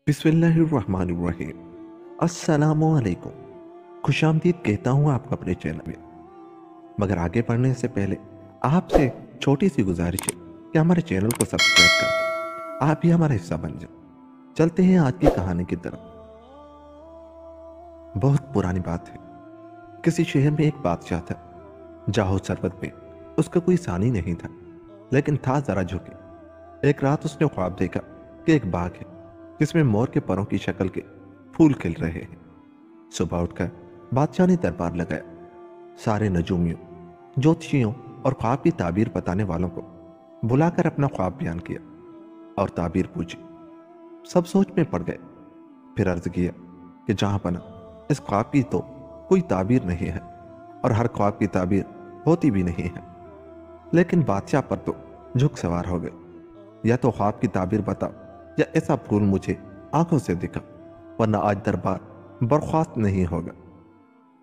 बिस्मिल्लाहिर्रहमानिर्रहीम। अस्सलामुअलैकुम। खुश आमदीद कहता हूँ आपको अपने चैनल में। मगर आगे बढ़ने से पहले आपसे छोटी सी गुजारिश है कि हमारे चैनल को सब्सक्राइब करके आप भी हमारा हिस्सा बन जाए। चलते हैं आज की कहानी की तरफ। बहुत पुरानी बात है। किसी शहर में एक बादशाह था। जाहो सरबत में उसका कोई सानी नहीं था, लेकिन था जरा झुके। एक रात उसने ख्वाब देखा कि एक बाग है जिसमें मोर के परों की शक्ल के फूल खिल रहे हैं। सुबह उठकर बादशाह ने दरबार लगाया। सारे नजूमियों, ज्योतिषियों और ख्वाब की ताबीर बताने वालों को बुलाकर अपना ख्वाब बयान किया और ताबीर पूछी। सब सोच में पड़ गए। फिर अर्ज किया कि जहां बना, इस ख्वाब की तो कोई ताबीर नहीं है और हर ख्वाब की ताबीर होती भी नहीं है। लेकिन बादशाह पर तो झुक सवार हो गए। या तो ख्वाब की ताबीर बताओ या ऐसा फूल मुझे आंखों से दिखा, वरना आज दरबार बर्खास्त नहीं होगा।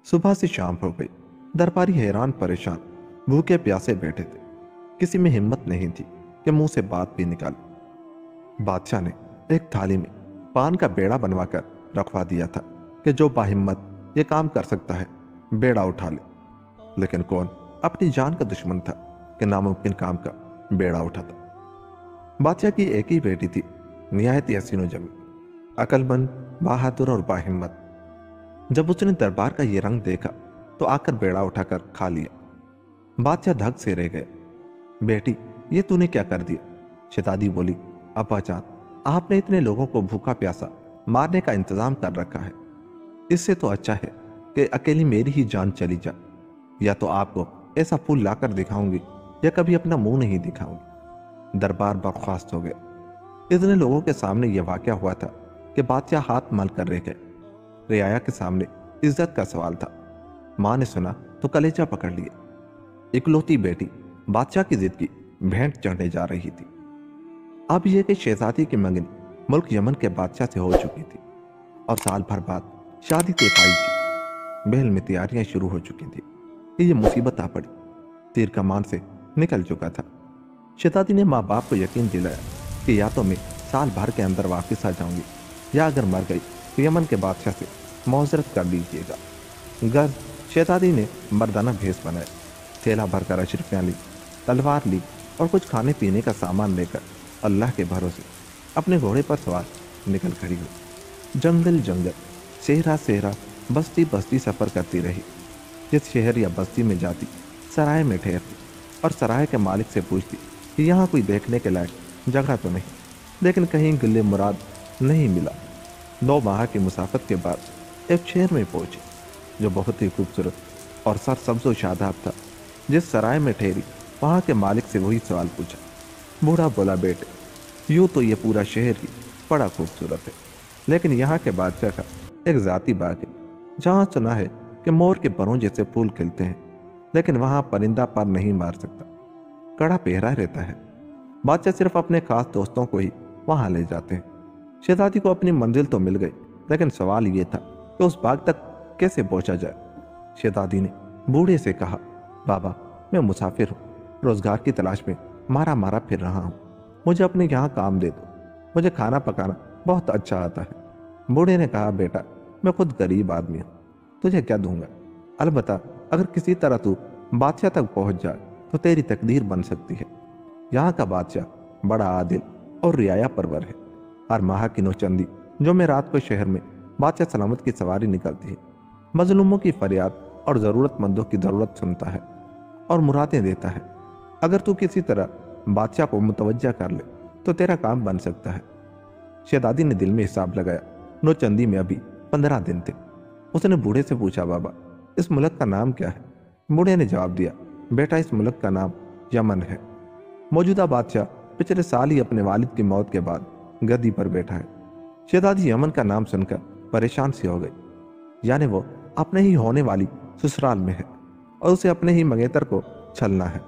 सुबह से शाम हो गई। दरबारी हैरान परेशान भूखे प्यासे बैठे थे। किसी में हिम्मत नहीं थी कि मुंह से बात भी निकाले। बादशाह ने एक थाली में पान का बेड़ा बनवाकर रखवा दिया था कि जो बाहिम्मत ये काम कर सकता है बेड़ा उठा ले। लेकिन कौन अपनी जान का दुश्मन था कि नामुमकिन काम का बेड़ा उठाता। बादशाह की एक ही बेटी थी, निहायत हसीनो जमी, अक्लमंद, बहादुर और बाहिम्मत। जब उसने दरबार का ये रंग देखा तो आकर बेड़ा उठाकर खा लिया। बादशाह धक से रह गए। बेटी, ये तूने क्या कर दिया? शहजादी बोली, अब्बा जान, आपने इतने लोगों को भूखा प्यासा मारने का इंतजाम कर रखा है। इससे तो अच्छा है कि अकेली मेरी ही जान चली जा। या तो आपको ऐसा फूल लाकर दिखाऊंगी या कभी अपना मुंह नहीं दिखाऊंगी। दरबार बर्खास्त हो गया। इतने लोगों के सामने यह वाकया हुआ था कि बादशाह हाथ मल कर रह गए। रियाया के सामने इज्जत का सवाल था। मां ने सुना तो कलेजा पकड़ लिया। इकलौती बेटी बादशाह की जिद की भेंट चढ़ने जा रही थी। अब यह कि शहजादी की मंगनी मुल्क यमन के बादशाह से हो चुकी थी और साल भर बाद शादी तय पाई थी। महल में तैयारियां शुरू हो चुकी थी कि यह मुसीबत आ पड़ी। तीर कमान से निकल चुका था। शहजादी ने माँ बाप को यकीन दिलाया कि या तो मैं साल भर के अंदर वापस आ जाऊंगी या अगर मर गई तो यमन के बादशाह से मुआवजत कर लीजिएगा। गर्द शहजादी ने मर्दाना भेष बनाया। थैला भरकर अशरफियाँ ली, तलवार ली और कुछ खाने पीने का सामान लेकर अल्लाह के भरोसे अपने घोड़े पर सवार निकल खड़ी हुई। जंगल जंगल, सेहरा सेहरा, बस्ती बस्ती सफ़र करती रही। जिस शहर या बस्ती में जाती सराय में ठहरती और सराय के मालिक से पूछती कि यहाँ कोई देखने के लायक जगह तो नहीं, लेकिन कहीं गिले मुराद नहीं मिला। 9 माह की मुसाफत के बाद एक शहर में पहुंची जो बहुत ही खूबसूरत और सरसब्ज व शादाब था। जिस सराय में ठहरी वहाँ के मालिक से वही सवाल पूछा। बूढ़ा बोला, बेटे, यूँ तो ये पूरा शहर ही बड़ा खूबसूरत है, लेकिन यहाँ के बादशाह का एक ज़ाती बाग है जहाँ सुना है कि मोर के परों जैसे फूल खिलते हैं, लेकिन वहाँ परिंदा पर नहीं मार सकता। कड़ा पहरा रहता है। बादशाह सिर्फ अपने खास दोस्तों को ही वहाँ ले जाते हैं। शहजादी को अपनी मंजिल तो मिल गई, लेकिन सवाल ये था कि उस बाग तक कैसे पहुंचा जाए। शहजादी ने बूढ़े से कहा, बाबा, मैं मुसाफिर हूँ, रोजगार की तलाश में मारा मारा फिर रहा हूँ। मुझे अपने यहाँ काम दे दो। मुझे खाना पकाना बहुत अच्छा आता है। बूढ़े ने कहा, बेटा, मैं खुद गरीब आदमी हूँ, तुझे क्या दूंगा? अलबत्ता अगर किसी तरह तू बादशाह तक पहुंच जाए तो तेरी तकदीर बन सकती है। यहाँ का बादशाह बड़ा आदिल और रियाया परवर है। हर माह की नौचंदी जो मैं रात को शहर में बादशाह सलामत की सवारी निकलती है, मजलूमों की फरियाद और ज़रूरतमंदों की ज़रूरत सुनता है और मुरादें देता है। अगर तू किसी तरह बादशाह को मुतवज्जा कर ले तो तेरा काम बन सकता है। शहजादी ने दिल में हिसाब लगाया। नौचंदी में अभी 15 दिन थे। उसने बूढ़े से पूछा, बाबा, इस मुल्क का नाम क्या है? बूढ़े ने जवाब दिया, बेटा, इस मुल्क का नाम यमन है। मौजूदा बादशाह पिछले साल ही अपने वालिद की मौत के बाद गद्दी पर बैठा है। शहजादी यमन का नाम सुनकर परेशान सी हो गई। यानी वो अपने ही होने वाली ससुराल में है और उसे अपने ही मंगेतर को छलना है।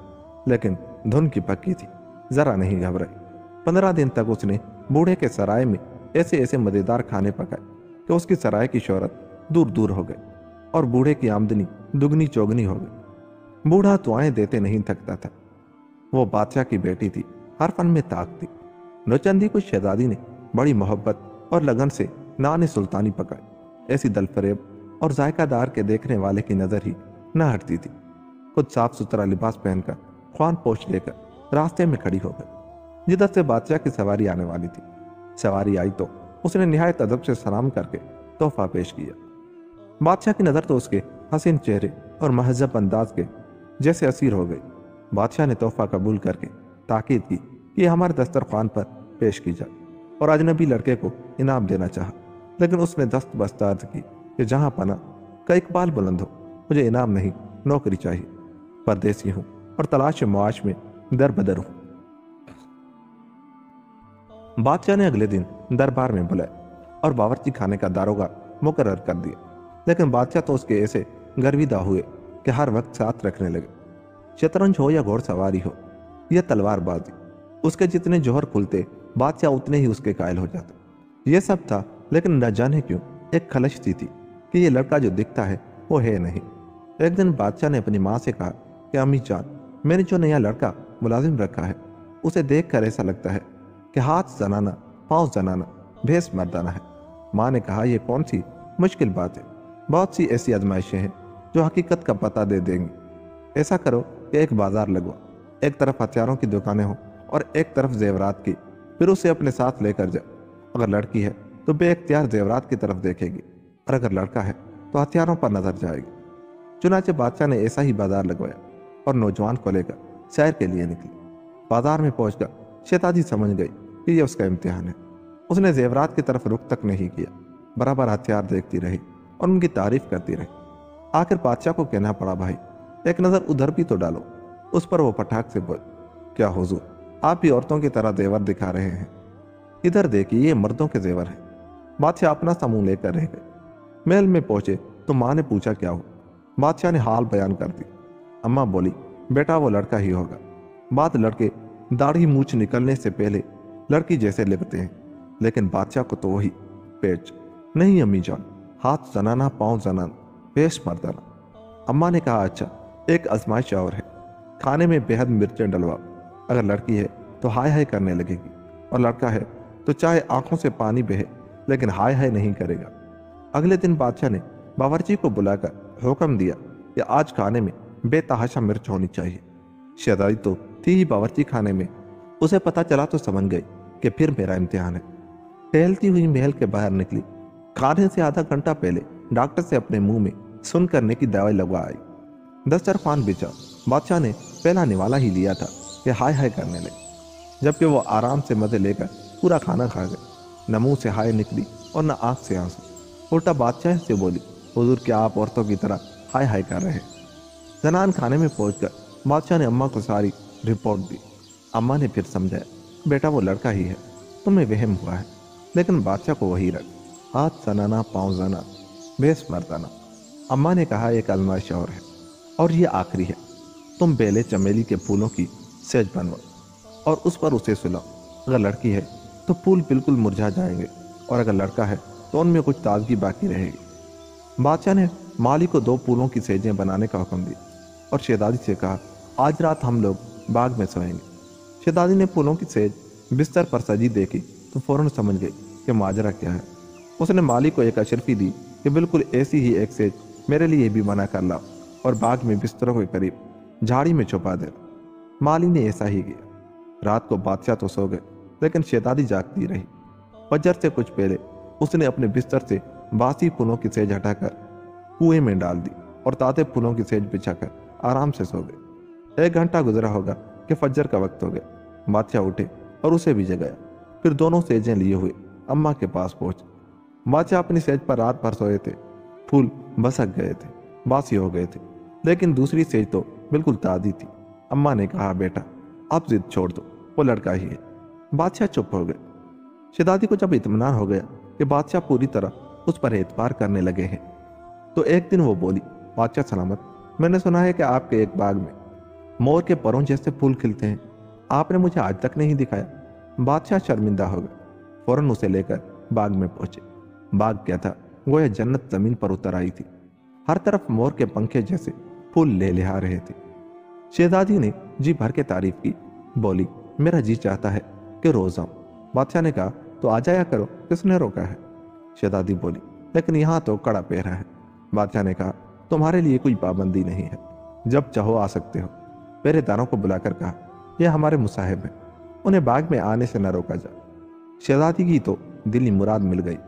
लेकिन धुन की पक्की थी, जरा नहीं घबराई। 15 दिन तक उसने बूढ़े के सराय में ऐसे ऐसे मजेदार खाने पकाए कि उसकी सराय की शोहरत दूर दूर हो गई और बूढ़े की आमदनी दुगनी चौगनी हो गई। बूढ़ा दुआएं देते नहीं थकता था। वो बादशाह की बेटी थी, हर फन में ताक थी। नौचंदी को शहजादी ने बड़ी मोहब्बत और लगन से नान सुल्तानी पकाई। ऐसी दलफरेब और जायका दार के देखने वाले की नजर ही न हटती थी। खुद साफ सुथरा लिबास पहनकर ख्वान पोश लेकर रास्ते में खड़ी हो गई जिधर से बादशाह की सवारी आने वाली थी। सवारी आई तो उसने निहायत अदब से सलाम करके तोहफा पेश किया। बादशाह की नजर तो उसके हसीन चेहरे और महजब अंदाज के जैसे असीर हो गई। बादशाह ने तोहफा कबूल करके ताकीद की कि हमारे दस्तरखान पर पेश की जाए और अजनबी लड़के को इनाम देना चाहा, लेकिन उसने दस्त बस्तार्द की कि जहां पना का इकबाल बुलंद हो, मुझे इनाम नहीं नौकरी चाहिए। परदेसी हूं और तलाश मुआश में दर बदर हूं। बादशाह ने अगले दिन दरबार में बुलाया और बावर्ची खाने का दारोगा मुकर्रर कर दिया, लेकिन बादशाह तो उसके ऐसे गर्विदा हुए कि हर वक्त साथ रखने लगे। शतरंज हो या घोड़सवारी हो या तलवारबाजी, उसके जितने जोहर खुलते बादशाह उतने ही उसके कायल हो जाते। ये सब था, लेकिन न जाने क्यों एक खलश सी थी कि ये लड़का जो दिखता है वो है नहीं। एक दिन बादशाह ने अपनी माँ से कहा कि अम्मी जान, मैंने जो नया लड़का मुलाजिम रखा है उसे देख कर ऐसा लगता है कि हाथ जनाना, पाँव जनाना, भेस मर्दाना है। माँ ने कहा, यह कौन सी मुश्किल बात है, बहुत सी ऐसी आजमाइशें हैं जो हकीकत का पता दे देंगी। ऐसा करो कि एक बाजार लगवा, एक तरफ हथियारों की दुकानें हो और एक तरफ जेवरात की, फिर उसे अपने साथ लेकर जाओ। अगर लड़की है तो बेख्तियार जेवरात की तरफ देखेगी और अगर लड़का है तो हथियारों पर नजर जाएगी। चुनाचे बादशाह ने ऐसा ही बाजार लगवाया और नौजवान को लेकर सैर के लिए निकली। बाजार में पहुंचकर शहजादी समझ गई कि यह उसका इम्तिहान है। उसने जेवरात की तरफ रुख तक नहीं किया, बराबर हथियार देखती रही और उनकी तारीफ करती रही। आखिर बादशाह को कहना पड़ा, भाई एक नजर उधर भी तो डालो। उस पर वो पटाख से बोल, क्या हुजूर, आप भी औरतों की तरह जेवर दिखा रहे हैं? इधर देखिए, ये मर्दों के जेवर हैं। बादशाह अपना सा मुंह लेकर रह गए। महल में पहुंचे तो माँ ने पूछा क्या हो। बादशाह ने हाल बयान कर दी। अम्मा बोली, बेटा वो लड़का ही होगा। बाद लड़के दाढ़ी मूछ निकलने से पहले लड़की जैसे लगते हैं, लेकिन बादशाह को तो वही पेच। नहीं अम्मी जान, हाथ जनाना, पाँव जनाना, पेश मर्दाना। अम्मा ने कहा, अच्छा एक आजमाइश और है, खाने में बेहद मिर्चें डलवाओ। अगर लड़की है तो हाय हाय करने लगेगी और लड़का है तो चाहे आंखों से पानी बहे लेकिन हाय हाय नहीं करेगा। अगले दिन बादशाह ने बावर्ची को बुलाकर हुक्म दिया कि आज खाने में बेतहाशा मिर्च होनी चाहिए। शहजादी तो थी ही बावर्ची खाने में। उसे पता चला तो समझ गई कि फिर मेरा इम्तिहान है। टहलती हुई महल के बाहर निकली। खाने से आधा घंटा पहले डॉक्टर से अपने मुंह में सुन करने की दवाई लगवा आई। दस्तरखान बिछा। बादशाह ने पहला निवाला ही लिया था कि हाय हाय करने लगे, जबकि वो आराम से मजे लेकर पूरा खाना खा गए। न मुंह से हाय निकली और न आंख से आंसू। उल्टा बादशाह से बोली, हुजूर क्या आप औरतों की तरह हाय हाय कर रहे हैं? जनान खाने में पहुंचकर बादशाह ने अम्मा को सारी रिपोर्ट दी। अम्मा ने फिर समझाया, बेटा वो लड़का ही है, तुम्हें वहम हुआ है। लेकिन बादशाह को वही रख, हाथ जनाना, पाँव जनाना, भेस मर्दाना। अम्मा ने कहा, एक आजमाइश और है और ये आखिरी है। तुम बेले चमेली के फूलों की सेज बनवाओ और उस पर उसे सुलाओ। अगर लड़की है तो फूल बिल्कुल मुरझा जाएंगे और अगर लड़का है तो उनमें कुछ ताजगी बाकी रहेगी। बादशाह ने माली को 2 फूलों की सेजें बनाने का हुक्म दिया और शहजादी से कहा, आज रात हम लोग बाग में सोएंगे। शहजादी ने फूलों की सेज बिस्तर पर सजी देखी तो फौरन समझ गई कि माजरा क्या है। उसने माली को एक अशरफी दी कि बिल्कुल ऐसी ही एक सेज मेरे लिए भी बना कर लाओ और बाग में बिस्तरों के करीब झाड़ी में छुपा दे। माली ने ऐसा ही किया। रात को बादशाह तो सो गए, लेकिन शहजादी जागती रही। फजर से कुछ पहले उसने अपने बिस्तर से बासी फूलों की सेज हटाकर कुएं में डाल दी और ताजे फूलों की सेज बिछाकर आराम से सो गए। 1 घंटा गुजरा होगा कि फजर का वक्त हो गया। बादशाह उठे और उसे भी जगाया। फिर दोनों सेजें लिए हुए अम्मा के पास पहुंचे। बादशाह अपनी सेज पर रात भर सोए थे। फूल बसक गए थे, बासी हो गए थे, लेकिन दूसरी सेज तो बिल्कुल ताजी थी। अम्मा ने कहा, बेटा अब जिद छोड़ दो, वो लड़का ही है। बादशाह चुप हो गए। शहजादी को जब इत्मीनान हो गया कि बादशाह पूरी तरह उस पर एतबार करने लगे हैं, तो एक दिन वो बोली, बादशाह सलामत, मैंने सुना है कि आपके एक बाग में मोर के परों जैसे फूल खिलते हैं। आपने मुझे आज तक नहीं दिखाया। बादशाह शर्मिंदा हो गए। फौरन उसे लेकर बाग में पहुंचे। बाग क्या था, गोया जन्नत जमीन पर उतर आई थी। हर तरफ मोर के पंखे जैसे फूल लहलहा रहे थे। शहजादी ने जी भर के तारीफ की। बोली, मेरा जी चाहता है कि रोज आऊं। बादशाह ने कहा, तो आ जाया करो, किस ने रोका है? शहजादी बोली, लेकिन यहाँ तो कड़ा पहरा है। बादशाह ने कहा, तुम्हारे लिए कोई पाबंदी नहीं है, जब चाहो आ सकते हो। पहरेदारों को बुलाकर कहा, यह हमारे मुसाहिब हैं, उन्हें बाग में आने से न रोका जा। शहजादी की तो दिली मुराद मिल गई।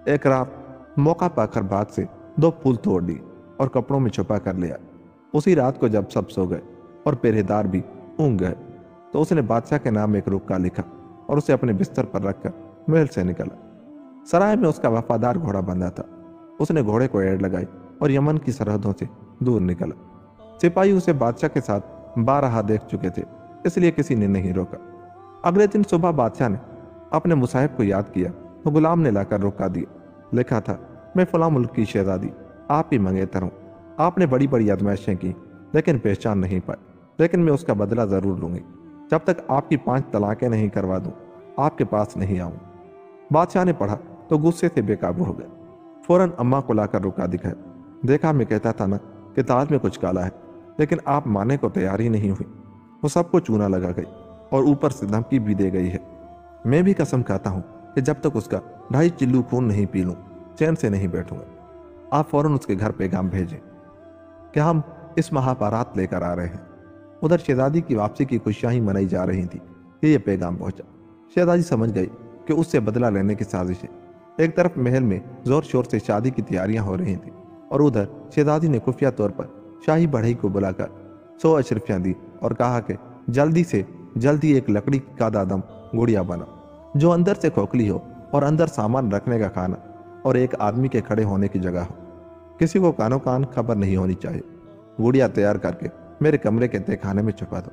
एक रात मौका पाकर बाग से 2 फूल तोड़ लिए और कपड़ों में छुपा कर लिया। उसी रात को जब सब सो गए और पहरेदार भी ऊँघ गए तो उसने बादशाह के नाम एक रुक्का लिखा और उसे अपने बिस्तर पर रखकर महल से निकला। सराय में उसका वफादार घोड़ा बंधा था। उसने घोड़े को एड़ लगाई और यमन की सरहदों से दूर निकला। सिपाही उसे बादशाह के साथ 12 देख चुके थे, इसलिए किसी ने नहीं रोका। अगले दिन सुबह बादशाह ने अपने मुसाहिब को याद किया तो गुलाम ने लाकर रोका दिया। लिखा था, मैं फला मुल्क की शहजादी आप ही मंगेतर हूँ। आपने बड़ी बड़ी आजमाइशें की लेकिन पहचान नहीं पाई, लेकिन मैं उसका बदला जरूर लूंगी। जब तक आपकी 5 तलाकें नहीं करवा दूं आपके पास नहीं आऊं। बादशाह ने पढ़ा तो गुस्से से बेकाबू हो गए। फौरन अम्मा को लाकर रुका दिखाया। देखा, मैं कहता था ना कि दाल में कुछ काला है, लेकिन आप मानने को तैयार ही नहीं हुई। वो सबको चूना लगा गई और ऊपर से धमकी भी दे गई है। मैं भी कसम खाता हूँ कि जब तक उसका 2.5 चिल्लू खून नहीं पी लूँ चैन से नहीं बैठूंगा। आप फौरन उसके घर पैगाम भेजें कि हम इस माह बारात लेकर आ रहे हैं। उधर शहजादी की वापसी की खुशियां ही मनाई जा रही थी कि यह पैगाम पहुंचा। शहजादी समझ गई कि उससे बदला लेने की साजिश है। एक तरफ महल में जोर शोर से शादी की तैयारियां हो रही थी और उधर शहजादी ने खुफिया तौर पर शाही बढ़ई को बुलाकर 100 अशरफियां दी और कहा कि जल्दी से जल्दी एक लकड़ी का दादम गुड़िया बनाओ जो अंदर से खोखली हो और अंदर सामान रखने का खाना और एक आदमी के खड़े होने की जगह हो। किसी को कानो कान खबर नहीं होनी चाहिए। गुड़िया तैयार करके मेरे कमरे के तहखाने में छुपा दो।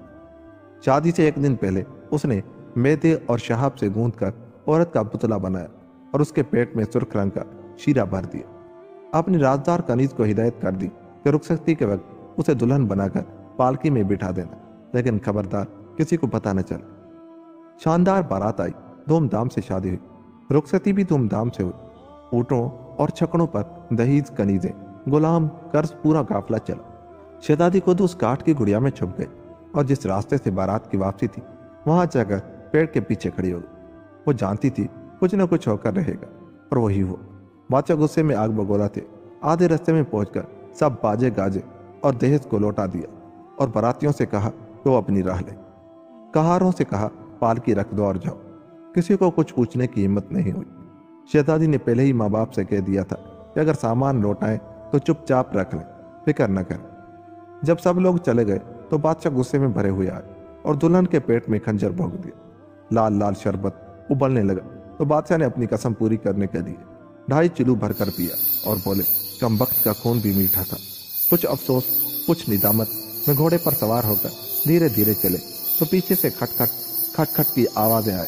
शादी से एक दिन पहले उसने मैदे और शहाब से गूंथ कर औरत का पुतला बनाया और उसके पेट में सुर्ख रंग का शीरा भर दिया। अपनी राजदार कनीज को हिदायत कर दी कि रुखसती के वक्त उसे दुल्हन बनाकर पालकी में बिठा देना, लेकिन खबरदार किसी को पता न चले। शानदार बारात आई, धूमधाम से शादी हुई। रुखसती भी धूमधाम से हुई। ऊँटों और छकड़ों पर दहीज, कनीजें, गुलाम, कर्ज पूरा काफिला चला। शहजादी खुद उस काठ की गुड़िया में छुप गई और जिस रास्ते से बारात की वापसी थी वहां जाकर पेड़ के पीछे खड़ी हो गई। वो जानती थी कुछ न कुछ होकर रहेगा और वही हुआ। बादशाह गुस्से में आग बगोला थे। आधे रास्ते में पहुंचकर सब बाजे गाजे और दहेज को लौटा दिया और बारातियों से कहा तो अपनी राह ले। कहारों से कहा पालकी रख दो और जाओ। किसी को कुछ पूछने की हिम्मत नहीं हुई। शहजादी ने पहले ही माँ बाप से कह दिया था कि अगर सामान लौटाएं तो चुपचाप रख लें, फिक्र न करें। जब सब लोग चले गए तो बादशाह गुस्से में भरे हुए आए और दुल्हन के पेट में खंजर भोंक दिया। लाल लाल शरबत उबलने लगा तो बादशाह ने अपनी कसम पूरी करने के लिए 2.5 चिल्लू भरकर पिया और बोले, कम वक्त का खून भी मीठा था। कुछ अफसोस, कुछ निदामत में घोड़े पर सवार होकर धीरे धीरे चले तो पीछे से खटखट की आवाजें आई।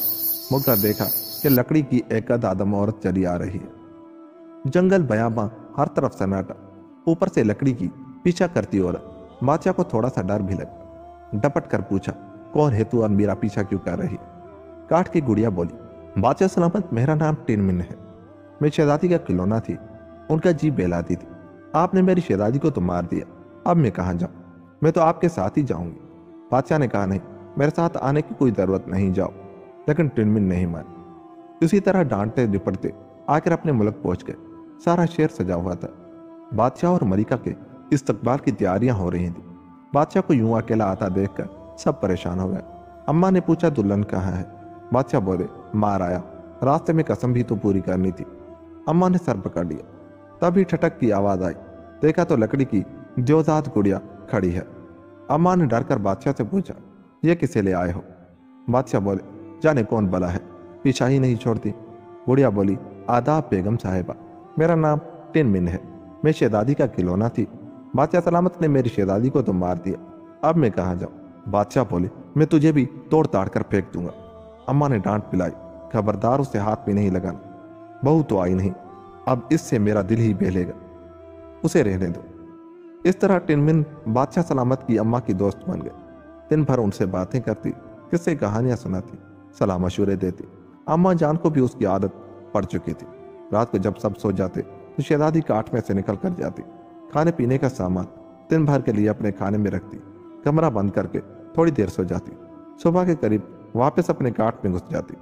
मुड़कर देखा कि लकड़ी की एक आदम औरत चली आ रही है। जंगल, बयाबां, हर तरफ सन्नाटा, ऊपर से लकड़ी की पीछा करती औरत। बादशाह को थोड़ा सा डर भी लगा। डपट कर पूछा, कौन है तू और मेरा पीछा क्यों कर रही है? काठ की गुड़िया बोली, बादशाह सलामत, मेरा नाम टिनमिन है। मैं शहजादी का खिलौना थी, उनका जी बहलाती थी। आपने मेरी शहजादी को तो मार दिया, अब मैं कहाँ जाऊँ? मैं तो आपके साथ ही जाऊंगी। बादशाह ने कहा, नहीं, मेरे साथ आने की कोई जरूरत नहीं, जाओ। लेकिन टिनमिन नहीं मानी। इसी तरह डांटते डिपटते आकर अपने मुल्क पहुंच गए। सारा शहर सजा हुआ था। बादशाह और मलिका के इस्तकबाल की तैयारियां हो रही थी। बादशाह को यूं अकेला आता देखकर सब परेशान हो गए। अम्मा ने पूछा, दुल्हन कहाँ है? बादशाह बोले, मार आया, रास्ते में कसम भी तो पूरी करनी थी। अम्मा ने सर पकड़ लिया। तभी ठटक की आवाज आई। देखा तो लकड़ी की देवदात गुड़िया खड़ी है। अम्मा ने डर कर बादशाह से पूछा, ये किसे ले आए हो? बादशाह बोले, जाने कौन बला है, पीछा ही नहीं छोड़ती। गुड़िया बोली, आदाब बेगम साहिबा, मेरा नाम टिनमिन है, मैं शहजादी का खिलौना थी। बादशाह सलामत ने मेरी शहजादी को तो मार दिया, अब मैं कहाँ जाऊँ? बादशाह बोले, मैं तुझे भी तोड़ ताड़ कर फेंक दूंगा। अम्मा ने डांट पिलाई, खबरदार उसे हाथ भी नहीं लगाना। बहू तो आई नहीं, अब इससे मेरा दिल ही बहलेगा, उसे रहने दो। इस तरह टिनमिन बादशाह सलामत की अम्मा की दोस्त बन गए। दिन भर उनसे बातें करती, किस्से कहानियां सुनाती, सलाह मशूरे देती। अम्मा जान को भी उसकी आदत पड़ चुकी थी। रात को जब सब सो जाते तो शहजादी काठ में से निकल कर जाती। खाने पीने का सामान दिन भर के लिए अपने खाने में रखती। कमरा बंद करके थोड़ी देर सो जाती। सुबह के करीब वापस अपने काठ में घुस जाती।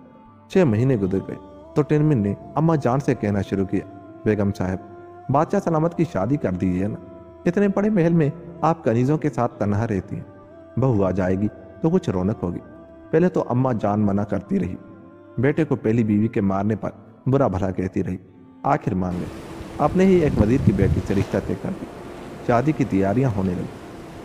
6 महीने गुजर गए तो टिनमिन ने अम्मा जान से कहना शुरू किया, बेगम साहब, बादशाह सलामत की शादी कर दीजिए ना। इतने बड़े महल में आप कनीजों के साथ तन्हा रहती हैं। बहू आ जाएगी तो कुछ रौनक होगी। पहले तो अम्मा जान मना करती रही, बेटे को पहली बीवी के मारने पर बुरा भला कहती रही, आखिर मान गए। अपने ही एक वजीर की बेटी से रिश्ता तय कर दी। शादी की तैयारियां होने लगी।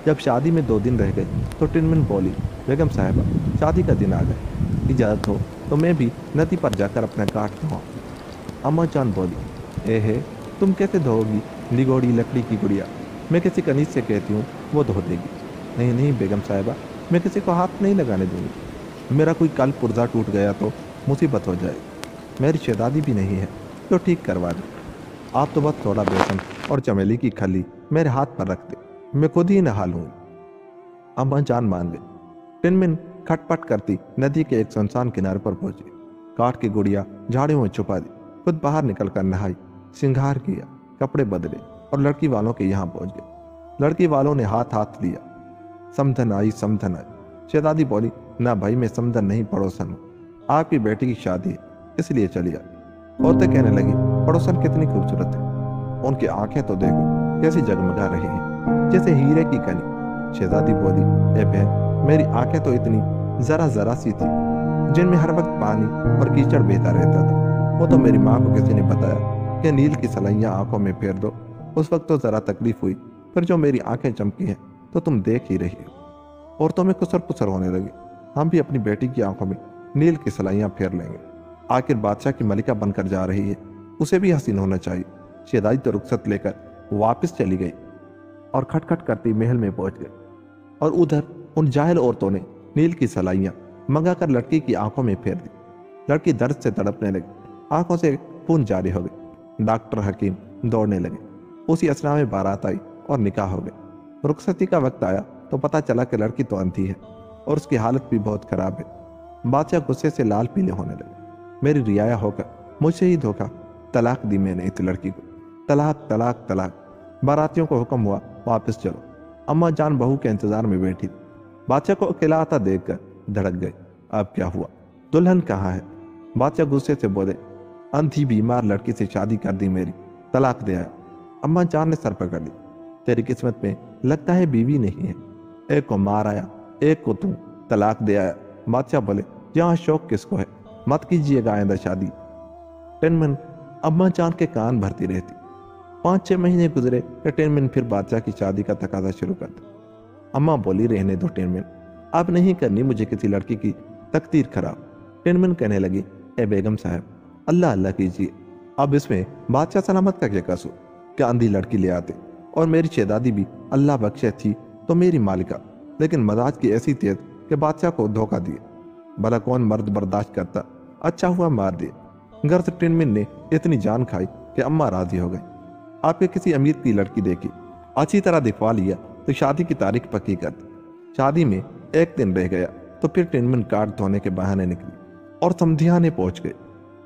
जब शादी में 2 दिन रह गए तो टिनमिन बोली, बेगम साहिबा, शादी का दिन आ गया, इजाज़त हो तो मैं भी नदी पर जाकर अपना काट धोआं। अम्मा जान बोली, हे तुम कैसे धोओगी निगोड़ी लकड़ी की गुड़िया? मैं किसी कनीज से कहती हूँ, वो धो देगी। नहीं नहीं बेगम साहिबा, मैं किसी को हाथ नहीं लगाने दूंगी। मेरा कोई कल पुर्जा टूट गया तो मुसीबत हो जाएगी। मेरी शहजादी भी नहीं है तो ठीक करवा दे। आप तो बस थोड़ा बेसन और चमेली की खली मेरे हाथ पर रख दे, मैं खुद ही नहा लूंगी। अम्मा जान मान गई। टिनमिन खटपट करती नदी के एक सुनसान किनारे पर पहुंची। काठ की गुड़िया झाड़ियों में छुपा दी, खुद बाहर निकलकर नहाई, श्रृंगार किया, कपड़े बदले और लड़की वालों के यहाँ पहुंच गए। लड़की वालों ने हाथ लिया, समधन आई समधन आई। शहजादी बोली, ना भाई मैं समधन नहीं पड़ोसन हूँ, आपकी बेटी की शादी है इसलिए चली आई। औरतें कहने लगी, पड़ोसन कितनी खूबसूरत है, उनकी आंखें तो देखो कैसी जगमगा रही हैं जैसे हीरे की कनी। शहजादी बोली, ए बहन, मेरी आंखें तो इतनी जरा जरा सी थी जिनमें हर वक्त पानी और कीचड़ बहता रहता था। वो तो मेरी माँ को किसी ने बताया कि नील की सलाइयाँ आंखों में फेर दो। उस वक्त तो जरा तकलीफ हुई, पर जो मेरी आंखें चमकी हैं तो तुम देख ही रही हो। औरतों में कुसर पुसर होने लगी, हम भी अपनी बेटी की आंखों में नील की सलाइयाँ फेर लेंगे। आखिर बादशाह की मलिका बनकर जा रही है, उसे भी हसीन होना चाहिए। शहजादी तो रुखसत लेकर वापस चली गई और खटखट करती महल में पहुंच गई। और उधर उन जाहिल औरतों ने नील की सलाइयाँ मंगाकर लड़की की आंखों में फेर दी। लड़की दर्द से तड़पने लगी, आंखों से खून जारी हो गई। डॉक्टर हकीम दौड़ने लगे। उसी असना में बारात आई और निकाह हो गए। रुखसती का वक्त आया तो पता चला कि लड़की तो अंधी है और उसकी हालत भी बहुत खराब है। बादशाह गुस्से से लाल पीले होने लगे। मेरी रियाया होकर मुझसे ही धोखा, तलाक दी मैंने इस लड़की को, तलाक तलाक तलाक। बारातियों को हुक्म हुआ, वापस चलो। अम्मा जान बहू के इंतजार में बैठी थी। बादशाह को अकेला आता देखकर धड़क गई, अब क्या हुआ, दुल्हन कहाँ है? बादशाह गुस्से से बोले, अंधी बीमार लड़की से शादी कर दी मेरी, तलाक दे आया। अम्मा जान ने सर पकड़ ली, तेरी किस्मत में लगता है बीवी नहीं है। एक को मार आया, एक को तू तलाक दे आया। बादशाह बोले, यहाँ शौक किसको है, मत कीजिएगा आइंदा शादी। टिनमिन अम्मा जान के कान भरती रहती। 5-6 महीने गुजरे कि टिनमिन फिर बादशाह की शादी का तकाजा शुरू कर दिया। अम्मा बोली, रहने दो टिनमिन, अब नहीं करनी मुझे किसी लड़की की तकदीर खराब। टिनमिन कहने लगी, ए बेगम साहब, अल्लाह अल्लाह कीजिए, अब इसमें बादशाह सलामत का क्या कसूर? क्या अंधी लड़की ले आते? और मेरी शहजादी भी अल्लाह बख्शे थी तो मेरी मालिका, लेकिन मजाज की ऐसी तेज कि बादशाह को धोखा दिया। भला कौन मर्द बर्दाश्त करता? अच्छा हुआ मार दिया। गर्ज टिनमिन ने इतनी जान खाई कि अम्मा राजी हो गई। आपके किसी अमीर की लड़की देखी, अच्छी तरह दिखवा लिया तो शादी की तारीख पक्की कर दी। शादी में 1 दिन रह गया तो फिर टिनमिन काट धोने के बहाने निकली और समधियाने पहुंच गए।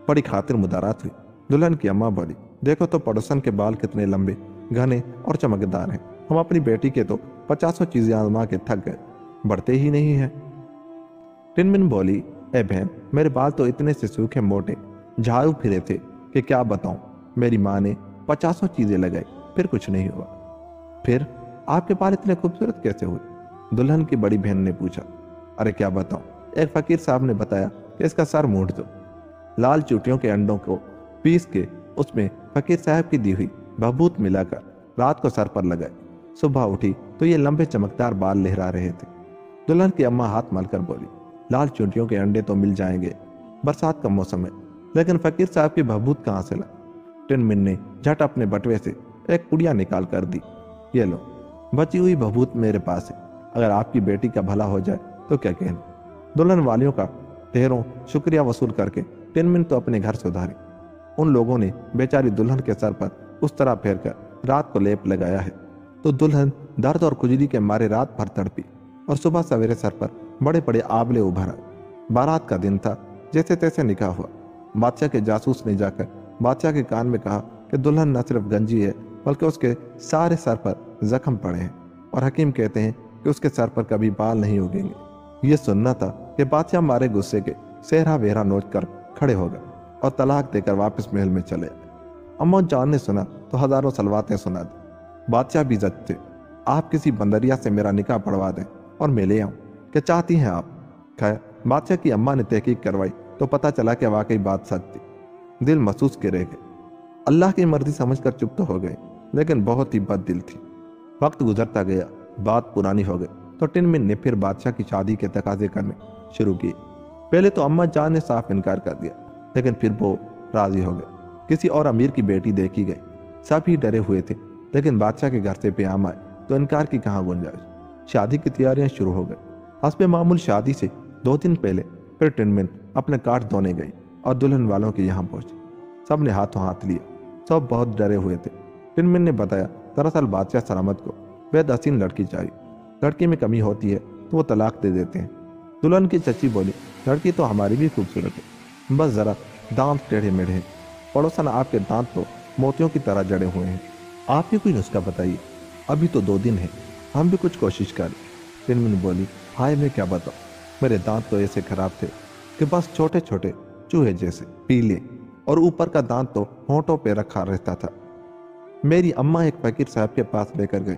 बड़ी खातिर मुदारात हुई। दुल्हन की अम्मा बोली, देखो तो पड़ोसन के बाल कितने लंबे, घने और चमकदार हैं। हम अपनी बेटी के तो 50 चीजें आजमा के थक गए, बढ़ते ही नहीं है। टिनमिन बोली, ए बहन, मेरे बाल तो इतने से सूखे मोटे झाड़ू फिरे थे कि क्या बताऊं। मेरी माँ ने 50 चीजें लगाई, फिर कुछ नहीं हुआ। फिर आपके बाल इतने खूबसूरत कैसे हुए? दुल्हन की बड़ी बहन ने पूछा। अरे क्या बताऊं, एक फकीर साहब ने बताया कि इसका सर मूंड दो। लाल चूटियों के अंडों को पीस के उसमें फकीर साहब की दी हुई भभूत मिलाकर रात को सर पर लगाए। सुबह उठी तो ये लंबे चमकदार बाल लहरा रहे थे। दुल्हन की अम्मा हाथ मलकर बोली, लाल चूटियों के अंडे तो मिल जाएंगे, बरसात का मौसम है, लेकिन फकीर साहब की भभूत कहाँ से ला? टिनमिन ने झट अपने बटुए से एक पुड़िया निकाल कर दी। ये लो, बची हुई भभूत मेरे पास है, अगर आपकी बेटी का भला हो जाए तो क्या कहना। दुल्हन वालियों का ढेरों शुक्रिया वसूल करके टिनमिन तो अपने घर सुधारी। उन लोगों ने बेचारी दुल्हन के सर पर उस तरह फेर कर रात को लेप लगाया है तो दुल्हन दर्द और खुजली के मारे रात भर तड़पी और सुबह सवेरे सर पर बड़े बड़े आबले उभर आए। बारात का दिन था, जैसे तैसे निकाह हुआ। बादशाह के जासूस ने जाकर बादशाह के कान में कहा कि दुल्हन न सिर्फ गंजी है बल्कि उसके सारे सर पर जख्म पड़े हैं और हकीम कहते हैं कि उसके सर पर कभी बाल नहीं उगेंगे। ये सुनना था कि बादशाह मारे गुस्से के सेहरा वेहरा नोच कर खड़े हो गए। और तलाक देकर वापस महल में चले आए। अम्मा जान ने सुना तो हजारों सलवातें सुना दी। बादशाह भी जज थे। आप किसी बंदरिया से मेरा निकाह पढ़वा दें और मैं ले आऊं, क्या चाहती हैं आप? खैर, बादशाह की अम्मा ने तहकीक करवाई तो पता चला कि वाकई बात सच थी। दिल महसूस के रह गए। अल्लाह की मर्जी समझकर चुप तो हो गए, लेकिन बहुत ही बद दिल थी। वक्त गुजरता गया, बात पुरानी हो गई तो टिनमिन ने फिर बादशाह की शादी के तकाजे करने शुरू किए। पहले तो अम्मा जान ने साफ इनकार कर दिया, लेकिन फिर वो राजी हो गए। किसी और अमीर की बेटी देखी गई। सभी डरे हुए थे, लेकिन बादशाह के घर से पैगाम आए तो इनकार की कहाँ गुंजाइश। शादी की तैयारियां शुरू हो गई। हस्बे मामूल शादी से 2 दिन पहले फिर टिनमिन अपने काट धोने गई और दुल्हन वालों के यहाँ पहुंची। सब ने हाथों हाथ लिया। सब बहुत डरे हुए थे। टिनमिन ने बताया, दरअसल बादशाह सलामत को बेहद हसीन लड़की चाहिए। लड़की में कमी होती है तो वो तलाक दे देते हैं। दुल्हन की चची बोली, लड़की तो हमारी भी खूबसूरत है, बस जरा दांत टेढ़े मेढ़े हैं। पड़ोसन, आपके दांत तो मोतियों की तरह जड़े हुए हैं। आप ही कोई नुस्खा बताइए, अभी तो 2 दिन है, हम भी कुछ कोशिश करें। टिनमिन बोली, हाय मैं क्या बताऊँ, मेरे दांत तो ऐसे खराब थे कि बस छोटे छोटे चूहे जैसे पीले, और ऊपर का दांत तो होंठों पे रखा रहता था। मेरी अम्मा एक फकीर साहब के पास लेकर गई।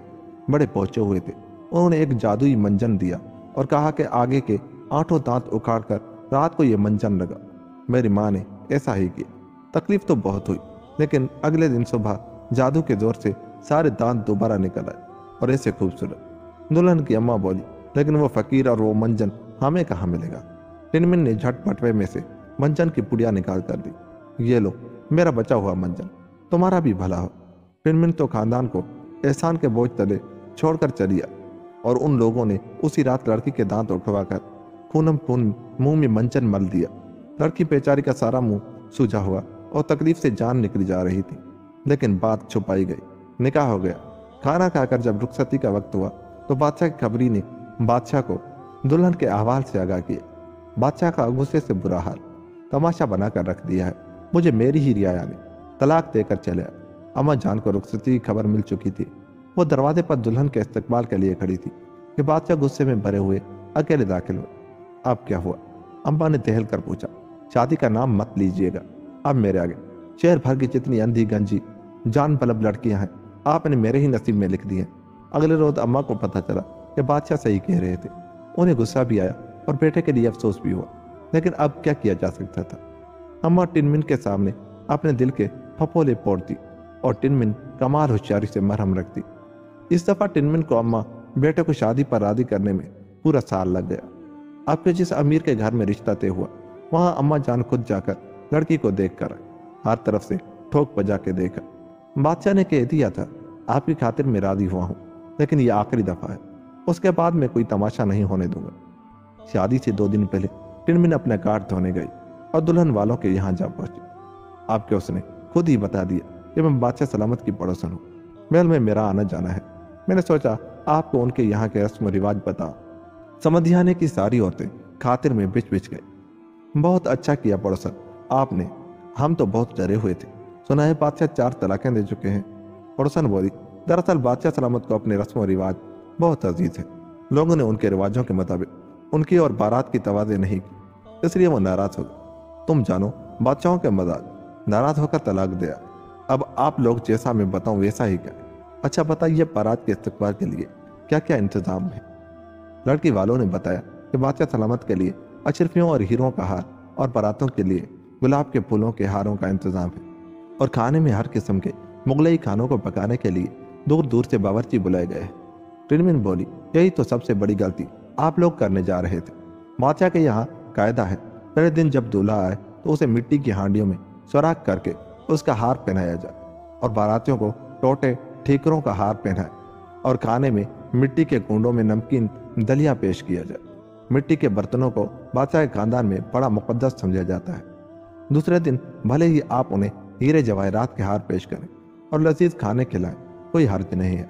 बड़े पहुंचे हुए थे। उन्होंने एक जादुई मंजन दिया और कहा कि आगे के 8 दांत उखाड़ कर रात को ये मंजन लगा। मेरी माँ ने ऐसा ही किया। तकलीफ तो बहुत हुई, लेकिन अगले दिन सुबह जादू के जोर से सारे दांत दोबारा निकल आए और ऐसे खूबसूरत। दुल्हन की अम्मा बोली, लेकिन वो फकीर और वो मंजन हमें कहाँ मिलेगा? टिनमिन ने झट पटवे में से मंजन की पुड़िया निकाल कर दी। ये लो मेरा बचा हुआ मंजन, तुम्हारा भी भला हो। टिनमिन तो खानदान को एहसान के बोझ तले छोड़कर चली आई, और उन लोगों ने उसी रात लड़की के दांत उठवाकर खूनम खून मुंह में मंजन मल दिया। लड़की बेचारी का सारा मुंह सूजा हुआ और तकलीफ से जान निकली जा रही थी, लेकिन बात छुपाई गई। निकाह हो गया। खाना खाकर जब रुखसती का वक्त हुआ तो बादशाह की खबरी ने बादशाह को दुल्हन के अहवाल से आगाह किया। बादशाह का गुस्से से बुरा हाल, तमाशा बनाकर रख दिया है। मुझे मेरी ही रियाया ने तलाक देकर चले आए। अम्मा जान को रुखसती की खबर मिल चुकी थी। वो दरवाजे पर दुल्हन के इस्तकबाल के लिए खड़ी थी कि बादशाह गुस्से में भरे हुए अकेले दाखिल हुए। अब क्या हुआ? अम्मा ने दहल कर पूछा। शादी का नाम मत लीजिएगा अब मेरे आगे। शहर भर की जितनी अंधी गंजी जान बलब लड़कियां हैं, आपने मेरे ही नसीब में लिख दी हैं। अगले रोज अम्मा को पता चला कि बादशाह सही कह रहे थे। उन्हें गुस्सा भी आया और बेटे के लिए अफसोस भी हुआ, लेकिन अब क्या किया जा सकता था? अम्मा टिनमिन के सामने अपने दिल के फपोले पोड़ दी और टिनमिन कमाल होशियारी से मरहम रखती। इस दफा टिनमिन को अम्मा बेटे को शादी पर राजी करने में पूरा साल लग गया। आपके जिस अमीर के घर में रिश्ता तय हुआ, वहां अम्मा जान खुद जाकर लड़की को देख कर आए। हर तरफ से ठोक बजा के देखा। बादशाह ने कह दिया था, आपकी खातिर में राजी हुआ हूं, लेकिन यह आखिरी दफा है, उसके बाद मैं कोई तमाशा नहीं होने दूंगा। शादी से 2 दिन पहले टिनमिन अपने काट धोने गई और दुल्हन वालों के यहाँ जा पहुंची। आपके उसने खुद ही बता दिया कि मैं बादशाह सलामत की पड़ोसन हूँ। महल में मेरा आना जाना है। मैंने सोचा आपको उनके यहाँ के रस्म रिवाज बताओ। समधियाने की सारी औरतें खातिर में बिछ बिछ गई। बहुत अच्छा किया पड़ोसन आपने, हम तो बहुत डरे हुए थे। सुना है बादशाह 4 तलाकें दे चुके हैं। पड़ोसन बोली, दरअसल बादशाह सलामत को अपने रस्म रिवाज बहुत अजीज है। लोगों ने उनके रिवाजों के मुताबिक उनकी और बारात की तवाज़े नहीं की, इसलिए वो नाराज हो गए। तुम जानो बादशाहों के मजाज, नाराज होकर तलाक दिया। अब आप लोग जैसा मैं बताऊं वैसा ही करें। अच्छा बताइए, बारात के इस्तकबाल के लिए क्या क्या इंतजाम है? लड़की वालों ने बताया कि बादशाह सलामत के लिए अशरफियों और हीरों का हार और बारातों के लिए गुलाब के फूलों के हारों का इंतजाम है, और खाने में हर किस्म के मुगलई खानों को पकाने के लिए दूर दूर से बावर्ची बुलाए गए हैं। टिनमिन बोली, यही तो सबसे बड़ी गलती आप लोग करने जा रहे थे। बादशाह के यहाँ कायदा है, पहले दिन जब दूल्हा आए तो उसे मिट्टी की हांडियों में सुराख करके उसका हार पहनाया जाए, और बारातियों को टोटे ठीकरों का हार पहनाए, और खाने में मिट्टी के कुंडों में नमकीन दलिया पेश किया जाए। मिट्टी के बर्तनों को बादशाह के खानदान में बड़ा मुकद्दस समझा जाता है। दूसरे दिन भले ही आप उन्हें हीरे जवाहरात के हार पेश करें और लजीज खाने खिलाएं, कोई हर्ज नहीं है।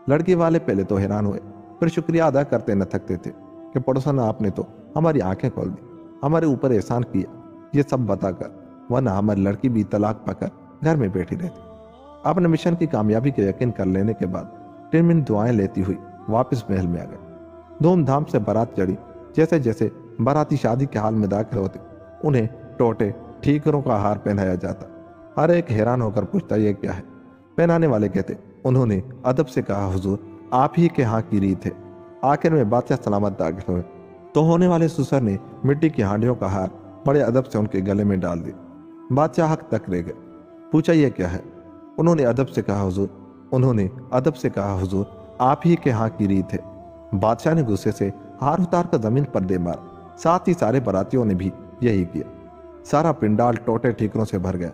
लड़की वाले पहले तो हैरान हुए, फिर शुक्रिया अदा करते न थकते थे कि पड़ोसन आपने तो हमारी आंखें खोल दी, हमारे ऊपर एहसान किया ये सब बताकर, वरना हमारी लड़की भी तलाक पाकर घर में बैठी रहती। अपने मिशन की कामयाबी के यकीन कर लेने के बाद टिनमिन दुआएं लेती हुई वापस महल में आ गई। धूमधाम से बारात चढ़ी। जैसे जैसे बाराती शादी के हाल में दाखिल होते, उन्हें टोटे ठीकरों का हार पहनाया जाता। हर एक हैरान होकर पूछता ये क्या है। पहनाने वाले कहते उन्होंने अदब से कहा हुजूर आप ही के यहाँ की रीत है। आखिर में बादशाह सलामत दाखिल हुए तो होने वाले सुसर ने मिट्टी की हांडियों का हार बड़े अदब से उनके गले में डाल दिया। बादशाह हक तक रह गए। पूछा यह क्या है। उन्होंने अदब से कहा हुजूर आप ही के यहाँ की रीत है। बादशाह ने गुस्से से हार उतार कर जमीन पर दे मारा। साथ ही सारे बारातियों ने भी यही किया। सारा पिंडाल टोटे ठीकरों से भर गया।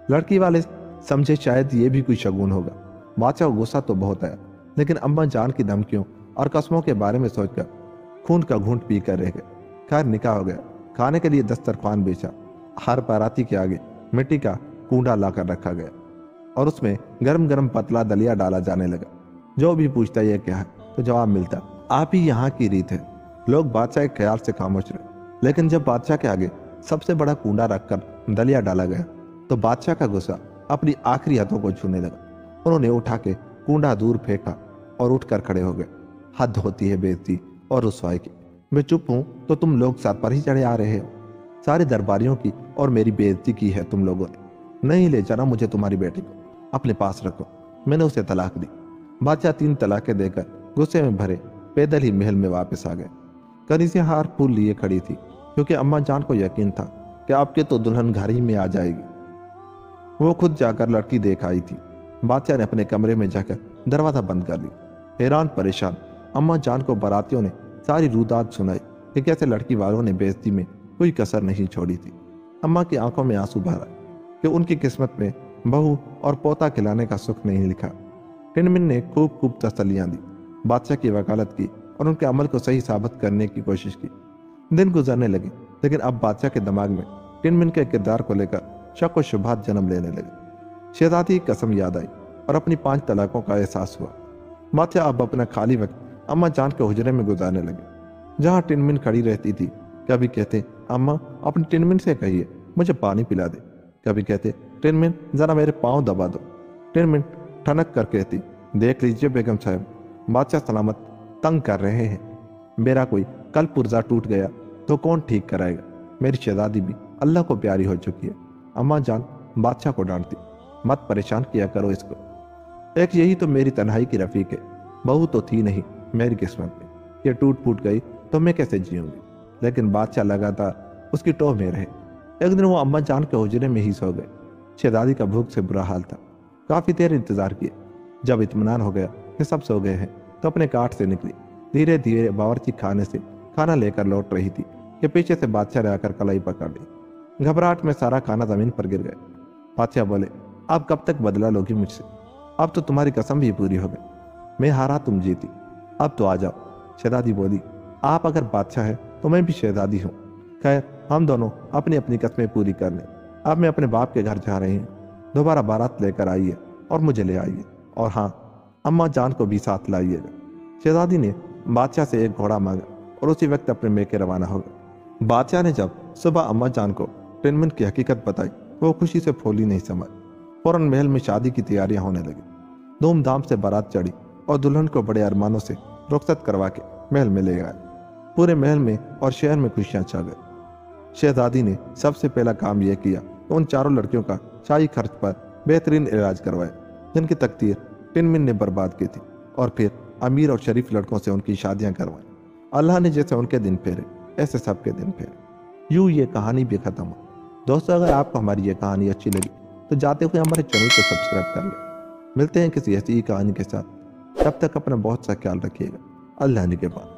लड़की वाले समझे शायद ये भी कोई शगुन होगा। बादशाह को गुस्सा तो बहुत आया, लेकिन अम्मा जान की धमकियों और कस्मों के बारे में सोचकर खून का घूंट पी कर रह गए। खैर निकाह हो गया। खाने के लिए दस्तरखान बेचा। हर बाराती के आगे मिट्टी का कूंडा लाकर रखा गया और उसमें गरम गरम पतला दलिया डाला जाने लगा। जो भी पूछता यह क्या है तो जवाब मिलता आप ही यहाँ की रीत है। लोग बादशाह के ख्याल से खामोश रहे, लेकिन जब बादशाह के आगे सबसे बड़ा कूंडा रखकर दलिया डाला गया तो बादशाह का गुस्सा अपनी आखिरी हदों को छूने लगा। उन्होंने उठा के कूंडा दूर फेंका और उठकर खड़े हो गए। हद होती है बेइज्जती और रुसवाई की। मैं चुप हूं तो तुम लोग सर पर ही चढ़े आ रहे हो। सारे दरबारियों की और मेरी बेइज्जती की है तुम लोगों ने। नहीं ले जाना मुझे तुम्हारी बेटी को, अपने पास रखो। मैंने उसे तलाक दी। बादशाह 3 तलाकें देकर गुस्से में भरे पैदल ही महल में वापस आ गए। कनीज़ियां हार फूल लिए खड़ी थी, क्योंकि अम्मा जान को यकीन था कि आपके तो दुल्हन घर ही में आ जाएगी। वो खुद जाकर लड़की देख आई थी। बादशाह ने अपने कमरे में जाकर दरवाजा बंद कर लिया। हैरान परेशान अम्मा जान को बारातियों ने सारी रूदात सुनाई कि कैसे लड़की वालों ने बेइज्जती में कोई कसर नहीं छोड़ी थी। अम्मा की आंखों में आंसू भरा कि उनकी किस्मत में बहू और पोता खिलाने का सुख नहीं लिखा। टिनमिन ने खूब खूब तसल्लियां दी, बादशाह की वकालत की और उनके अमल को सही साबित करने की कोशिश की। दिन गुजरने लगे, लेकिन अब बादशाह के दिमाग में टिनमिन के किरदार को लेकर शक व शुबहात जन्म लेने लगे। शहजादी की कसम याद आई और अपनी 5 तलाकों का एहसास हुआ। बादशाह अब अपना खाली वक्त अम्मा जान के हुजरे में गुजारने लगे, जहां टिनमिन खड़ी रहती थी। कभी कहते अम्मा अपनी टिनमिन से कहिए मुझे पानी पिला दे। कभी कहते टिनमिन जरा मेरे पाँव दबा दो। टिनमिन ठनक कर कहती देख लीजिए बेगम साहब, बादशाह सलामत तंग कर रहे हैं। मेरा कोई कल पुर्जा टूट गया तो कौन ठीक कराएगा। मेरी शहजादी भी अल्लाह को प्यारी हो चुकी है। अम्मा जान बादशाह को डांटती, मत परेशान किया करो इसको। एक यही तो मेरी तन्हाई की रफीक है। बहू तो थी नहीं मेरी किस्मत में। ये टूट फूट गई तो मैं कैसे जीऊंगी। लेकिन बादशाह लगातार उसकी टोह में रहे। एक दिन वो अम्मा जान के हुजरे में ही सो गए। शहजादी का भूख से बुरा हाल था। काफी देर इंतजार किए। जब इत्मीनान हो गया कि सब सो गए हैं तो अपने काट से निकली। धीरे धीरे बावर्ची खाने से खाना लेकर लौट रही थी कि पीछे से बादशाह ने आकर कलाई पकड़ ली। घबराहट में सारा खाना जमीन पर गिर गया। बादशाह बोले आप कब तक बदला लोगी मुझसे। अब तो तुम्हारी कसम भी पूरी हो गई। मैं हारा तुम जीती, अब तो आ जाओ। शहजादी बोली आप अगर बादशाह है तो मैं भी शहजादी हूँ। खैर हम दोनों अपनी अपनी कस्में पूरी कर लें। अब मैं अपने बाप के घर जा रही हूँ। दोबारा बारात लेकर आइए और मुझे ले आइए, और हाँ अम्मा जान को भी साथ लाइएगा। शहजादी ने बादशाह से एक घोड़ा मांगा और उसी वक्त अपने मेके रवाना हो गए। बादशाह ने जब सुबह अम्मा जान को टिनमिन की हकीकत बताई तो वो खुशी से फूली नहीं समझ। फौरन महल में शादी की तैयारियां होने लगी। धूमधाम से बारात चढ़ी और दुल्हन को बड़े अरमानों से रुखसत करवा के महल में ले आए। पूरे महल में और शहर में खुशियां छा गई। शहजादी ने सबसे पहला काम यह किया कि उन चारों लड़कियों का शाही खर्च पर बेहतरीन इलाज करवाया जिनकी तकदीर टिनमिन ने बर्बाद की थी, और फिर अमीर और शरीफ लड़कों से उनकी शादियां करवाई। अल्लाह ने जैसे उनके दिन फेरे ऐसे सबके दिन फेरे। यूं ये कहानी भी खत्म हो। दोस्तों अगर आपको हमारी ये कहानी अच्छी लगी तो जाते हुए हमारे चैनल को सब्सक्राइब कर लें। मिलते हैं किसी ऐसी ही कहानी के साथ। तब तक अपना बहुत सा ख्याल रखिएगा। अल्लाह ने के बाद।